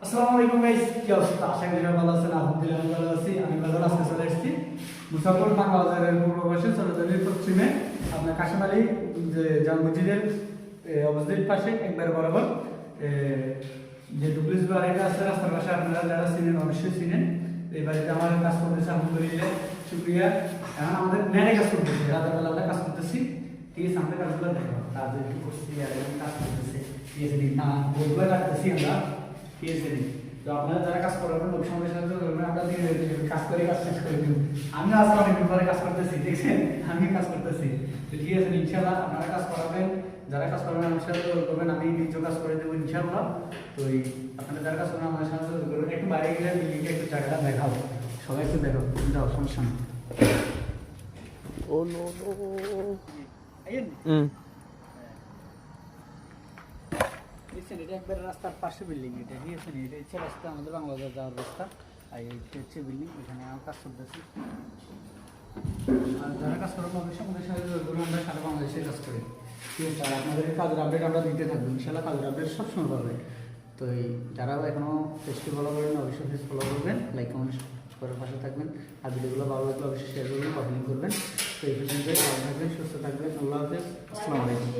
আসসালামু আলাইকুম গাইস, কি অবস্থা? আশা করি ভালো আছেন। আলহামদুলিল্লাহ আমি ভালো আছি। আমি বাজার আজকে চলে এসেছি মুসাফর বাংলা বাজারের পূর্ব পাশে চলতলির পশ্চিমে আপনার কাশিমালি যে জামা মসজিদের অপোজিট পাশে একবার বরাবর যে ডুপ্লিস বাড়িটা আছে রাস্তার পাশে, আপনারা যারা চিনেন অবশ্যই চিনেন। এই বাড়িতে আমার কাজ করতেছে, আলহামদুলিল্লাহ শুক্রিয়া। এখন আমাদের নেটে কাজ করতেছি, রাতের বেলা আমরা কাজ করতেছি। ঠিক আছে, আমাদের কাজগুলো দেখো, কাজ একটু করছি আর কাজ করতেছে। ঠিক আছে, না বলবো রাখতেছি আমরা। ঠিক আছে, তো আপনারা যারা কাজ করবেন লোক সঙ্গে সাথে করবেন, আমরা কাজ করে কাজ শেষ করে দিব। আমি আজকে অনেকদিন পরে কাজ করতেছি, দেখছেন আমি কাজ করতেছি। তো ঠিক আছে, ইনশাল্লাহ আপনারা কাজ করাবেন, যারা কাজ করবেন আমার সাথে করবেন, আমি কিছু কাজ করে দেবো ইনশাল্লাহ। তো আপনারা যারা কাজ করবেন আমার সাথে করবেন। একটু বাইরে গেলে বিল্ডিংটা একটু জায়গাটা দেখাবো, সবাই একটু দেখো, যাও সমস্যা নেই। ও নো নো দেখছেন এটা একবার রাস্তার পাশে বিল্ডিং, এটা ঠিক আছে, এটা হচ্ছে রাস্তা, আমাদের বাংলাদেশ যাওয়ার রাস্তা। আর এইটা হচ্ছে বিল্ডিং, এখানে আমার কাজ করতেছি। আর যারা কাজ করেন অবশ্যই আমাদের সাথে ধরুন, আমরা সারা বাংলাদেশে কাজ করি। ঠিক আছে, আর আপনাদের কাজের আপডেট আমরা দিতে থাকবো ইনশাল্লাহ, কাজের আপডেট সবসময় পাবে। তো যারা এখনও পেজটি ফলো করেন অবশ্যই পেজ ফলো করবেন, লাইক কমেন্ট করে পাশে থাকবেন। আর ভিডিওগুলো ভালো লাগলে অবশ্যই শেয়ার করবেন, কমেন্ট করবেন। তো এই পর্যন্ত ভালো থাকবেন, সুস্থ থাকবেন। আল্লাহ হাফেজ, আসসালামু আলাইকুম।